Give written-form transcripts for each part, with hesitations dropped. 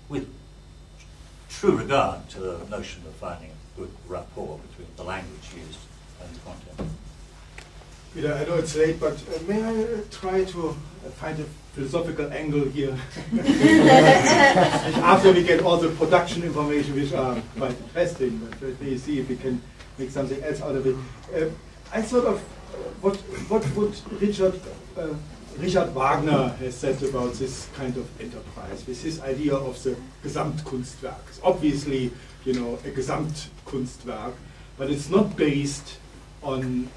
with true regard to the notion of finding a good rapport between the language used and the content. Peter, I know it's late, but may I try to find a philosophical angle here? After we get all the production information, which are quite interesting, but let me see if we can make something else out of it. I thought of what would Richard Wagner has said about this kind of enterprise, with his idea of the Gesamtkunstwerk. It's obviously, you know, a Gesamtkunstwerk, but it's not based on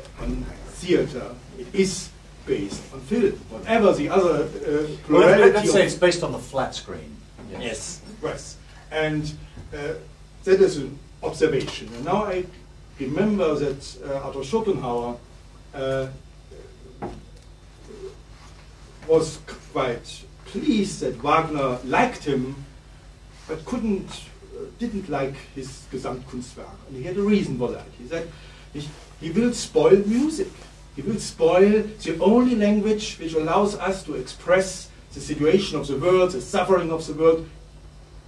theater. It is based on film. Whatever the other plurality. Well, let's say it's based on the flat screen. Yes. Yes. And that is an observation. And now I remember that Arthur Schopenhauer was quite pleased that Wagner liked him, but didn't like his Gesamtkunstwerk. And he had a reason for that. He said he will spoil music. He will spoil the only language which allows us to express the situation of the world, the suffering of the world,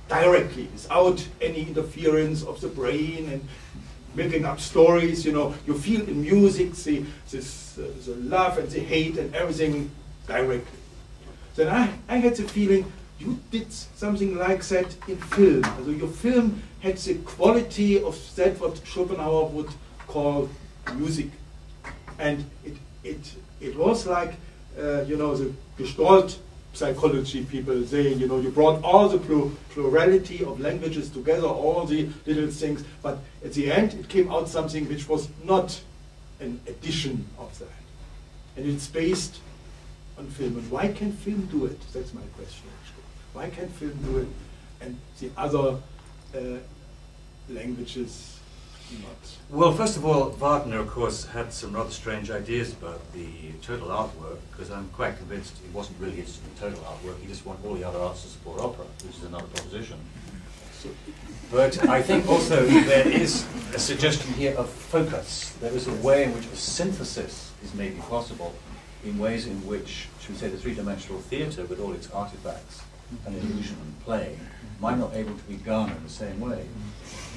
directly, without any interference of the brain and making up stories. You know, you feel in music the love and the hate and everything directly. Then I had the feeling you did something like that in film. So your film had the quality of that what Schopenhauer would call music, and it was like you know, the Gestalt psychology people saying, you know, you brought all the plurality of languages together, all the little things, but at the end it came out something which was not an addition of that, and it's based on film. And why can film do it? That's my question actually. Why can film do it and the other languages not? Well, first of all, Wagner, of course, had some rather strange ideas about the total artwork, because I'm quite convinced he wasn't really interested in total artwork. He just wanted all the other arts to support opera, which is another proposition. But I think also there is a suggestion here of focus. There is a way in which a synthesis is maybe possible in ways in which, should we say, the three-dimensional theatre with all its artifacts and illusion and play might not be able to be garnered in the same way.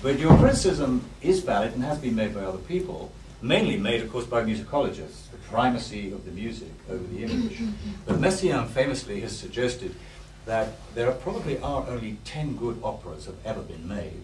But your criticism is valid and has been made by other people, mainly made, of course, by musicologists, the primacy of the music over the image. But Messiaen famously has suggested that there probably are only 10 good operas that have ever been made.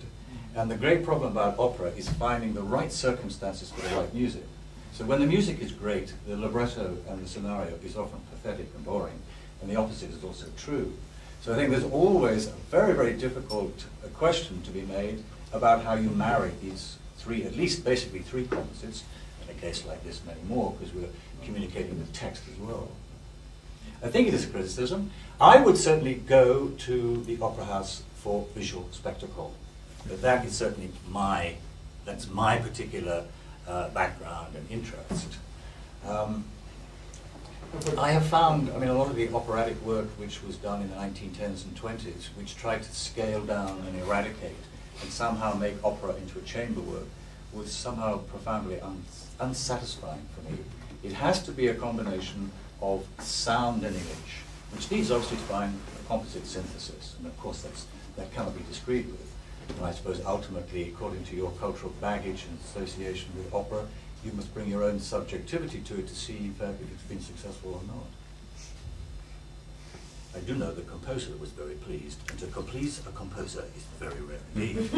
And the great problem about opera is finding the right circumstances for the right music. So when the music is great, the libretto and the scenario is often pathetic and boring, and the opposite is also true. So I think there's always a very, very difficult question to be made about how you marry these three, at least basically three composites, in a case like this many more, because we're communicating with text as well. I think it is a criticism. I would certainly go to the opera house for visual spectacle. But that is certainly that's my particular background and interest. I have found, I mean, a lot of the operatic work which was done in the 1910s and 20s, which tried to scale down and eradicate and somehow make opera into a chamber work, was somehow profoundly unsatisfying for me. It has to be a combination of sound and image, which needs obviously to find a composite synthesis, and of course that cannot be disagreed with. And I suppose ultimately, according to your cultural baggage and association with opera, you must bring your own subjectivity to it to see if it's been successful or not. I do know the composer was very pleased, and to please a composer is very rare indeed.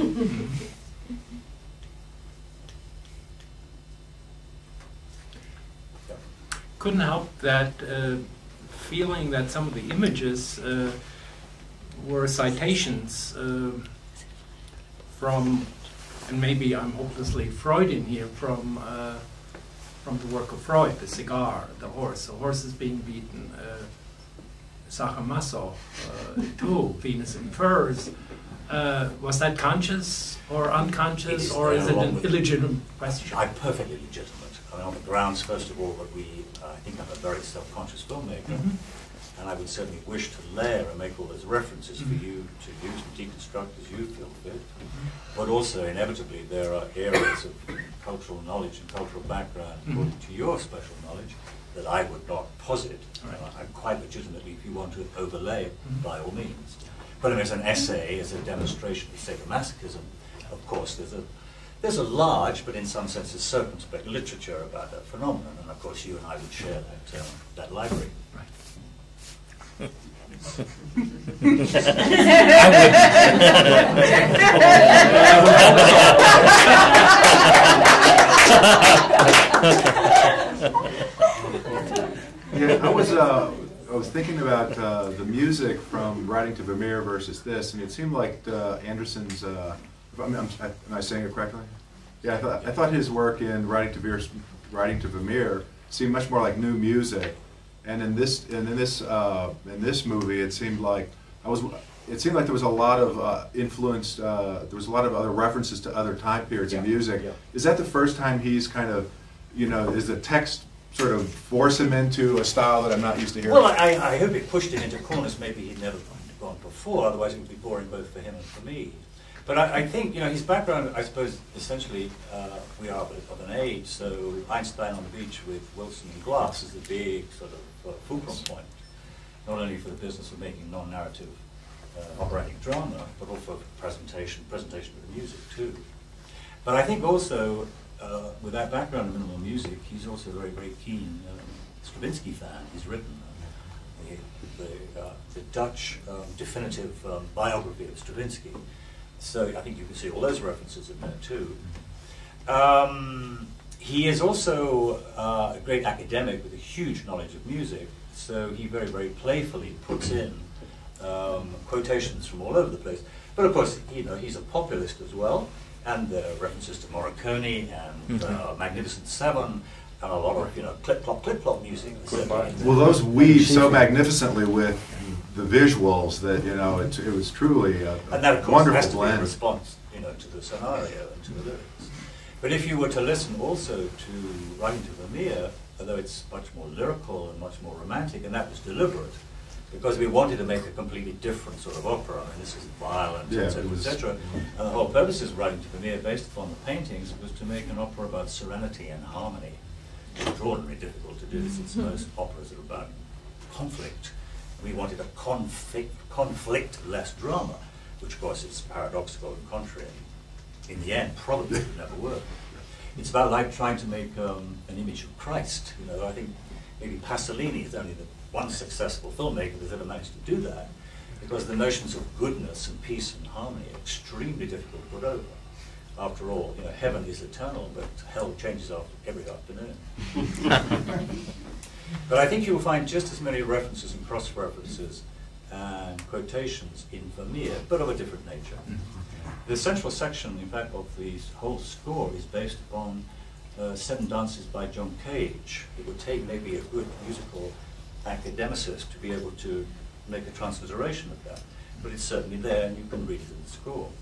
Yeah. Couldn't help that feeling that some of the images were citations from, and maybe I'm hopelessly Freudian here, from the work of Freud, the cigar, the horse is being beaten, Sacher-Masoch, too, Venus in Furs. Was that conscious or unconscious, or is it an illegitimate question? Perfectly legitimate. I mean, on the grounds, first of all, that I think I'm a very self-conscious filmmaker, and I would certainly wish to layer and make all those references for you to use and deconstruct as you feel fit. But also, inevitably, there are areas of cultural knowledge and cultural background, according to your special knowledge, that I would not posit. Right. I'm quite legitimately, if you want to overlay it, by all means. But I mean, as an essay, as a demonstration of sadomasochism, of course, there's a large, but in some senses circumspect literature about that phenomenon, and of course you and I would share that library. Right. Yeah, I was thinking about the music from Writing to Vermeer versus this, and it seemed like Anderson's. Am I saying it correctly? Yeah, I thought his work in Writing to Vermeer seemed much more like new music, and in this movie, it seemed like there was a lot of influence. There was a lot of other references to other time periods in music. Yeah. Is that the first time he's kind of, is the text sort of force him into a style that I'm not used to hearing? Well, I hope it pushed it into corners maybe he'd never gone before, otherwise it would be boring both for him and for me. But I think, his background, I suppose, essentially, we are of an age, so Einstein on the beach with Wilson and Glass is the big sort of fulcrum point, not only for the business of making non-narrative operatic drama, but also for presentation of the music too. But I think also, with that background in minimal music, he's also a very, very keen Stravinsky fan. He's written the Dutch definitive biography of Stravinsky. So I think you can see all those references in there too. He is also a great academic with a huge knowledge of music, so he very, very playfully puts in quotations from all over the place. But of course, he's a populist as well, and there are references to Morricone and Magnificent Seven, and a lot of clip-clop music. Well, those weave so magnificently with the visuals that it was truly a and that, of course, wonderful has to blend. be a response, to the scenario and to the lyrics. But if you were to listen also to Writing to Vermeer, although it's much more lyrical and much more romantic, and that was deliberate, because we wanted to make a completely different sort of opera. I mean, this is violent, Yeah, etc., etc. And the whole purpose of Writing to Vermeer, based upon the paintings, was to make an opera about serenity and harmony. Extraordinarily difficult to do, since most operas are about conflict. We wanted a conflict-less drama, which of course is paradoxical and contrary. In the end, probably would never work. It's about like trying to make an image of Christ. I think maybe Pasolini is only the one successful filmmaker that's ever managed to do that, because the notions of goodness and peace and harmony are extremely difficult to put over. After all, heaven is eternal, but hell changes every afternoon. But I think you will find just as many references and cross-references and quotations in Vermeer, but of a different nature. The central section, in fact, of the whole score is based upon 7 dances by John Cage. It would take maybe a good musical academicist to be able to make a transliteration of that, but it's certainly there, and you can read it in the score.